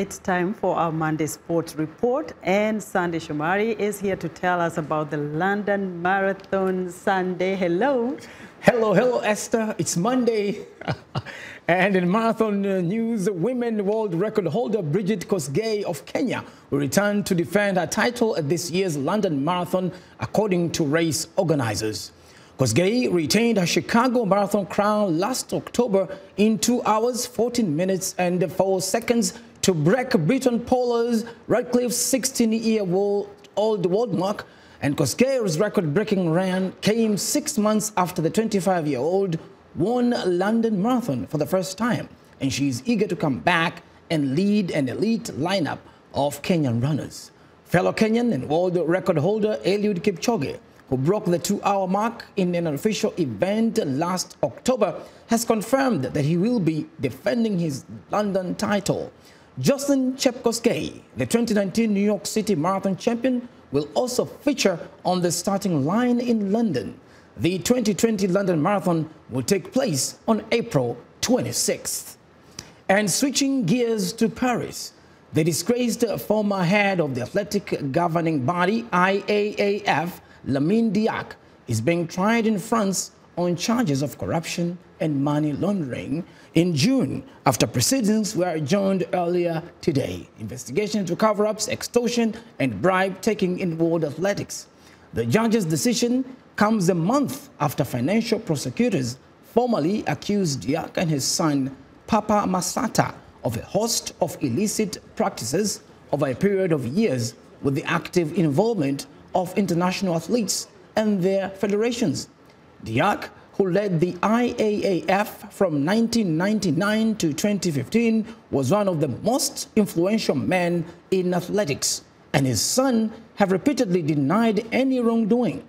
It's time for our Monday Sports Report, and Sunday Shomari is here to tell us about the London Marathon. Sunday, hello. Hello, Esther. It's Monday. And in marathon news, women world record holder Bridget Kosgei of Kenya will return to defend her title at this year's London Marathon, according to race organizers. Kosgei retained her Chicago Marathon crown last October in 2 hours, 14 minutes and 4 seconds to break Britton Polar's Radcliffe's 16-year-old world mark. And Kosgei's record-breaking run came 6 months after the 25-year-old won London Marathon for the first time, and she is eager to come back and lead an elite lineup of Kenyan runners. Fellow Kenyan and world record holder Eliud Kipchoge, who broke the 2-hour mark in an unofficial event last October, has confirmed that he will be defending his London title. Jocelyn Chepkosgei, the 2019 New York City Marathon champion, will also feature on the starting line in London. The 2020 London Marathon will take place on April 26th. And switching gears to Paris, the disgraced former head of the athletic governing body, IAAF, Lamine Diack, is being tried in France on charges of corruption and money laundering in June, after proceedings were adjourned earlier today. Investigations into cover-ups, extortion, and bribe-taking in world athletics. The judge's decision comes a month after financial prosecutors formally accused Diack and his son, Papa Masata, of a host of illicit practices over a period of years with the active involvement of international athletes and their federations. Diack, who led the IAAF from 1999 to 2015, was one of the most influential men in athletics, and his son have repeatedly denied any wrongdoing.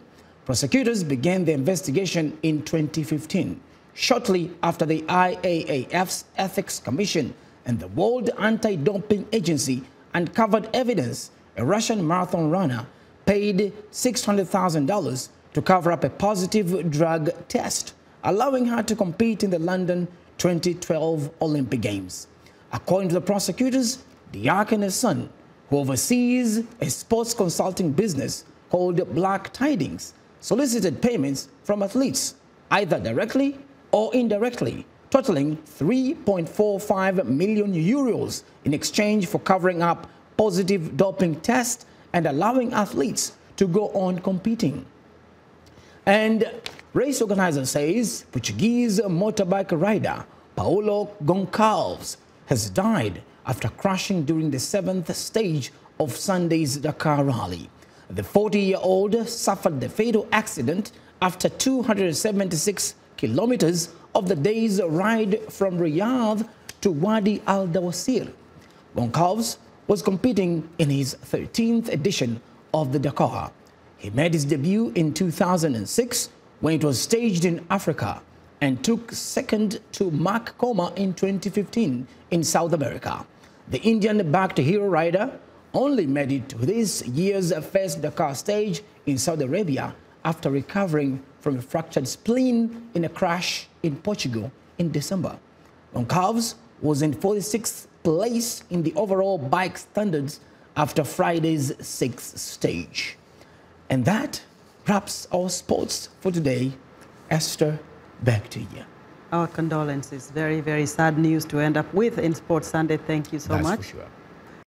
Prosecutors began the investigation in 2015, shortly after the IAAF's Ethics Commission and the World Anti-Doping Agency uncovered evidence a Russian marathon runner paid $600,000 to cover up a positive drug test, allowing her to compete in the London 2012 Olympic Games. According to the prosecutors, Diack and his son, who oversees a sports consulting business called Black Tidings, solicited payments from athletes, either directly or indirectly, totaling 3.45 million euros in exchange for covering up positive doping tests and allowing athletes to go on competing. And race organizer says Portuguese motorbike rider Paulo Goncalves has died after crashing during the 7th stage of Sunday's Dakar rally. The 40-year-old suffered the fatal accident after 276 kilometers of the day's ride from Riyadh to Wadi Al Dawasir. Goncalves was competing in his 13th edition of the Dakar. He made his debut in 2006 when it was staged in Africa and took second to Mark Coma in 2015 in South America. The Indian-backed hero rider only made it to this year's first Dakar stage in Saudi Arabia after recovering from a fractured spleen in a crash in Portugal in December. Goncalves was in 46th place in the overall bike standards after Friday's 6th stage. And that wraps our sports for today. Esther, back to you. Our condolences. Very, very sad news to end up with in Sports Sunday. Thank you so much. That's for sure.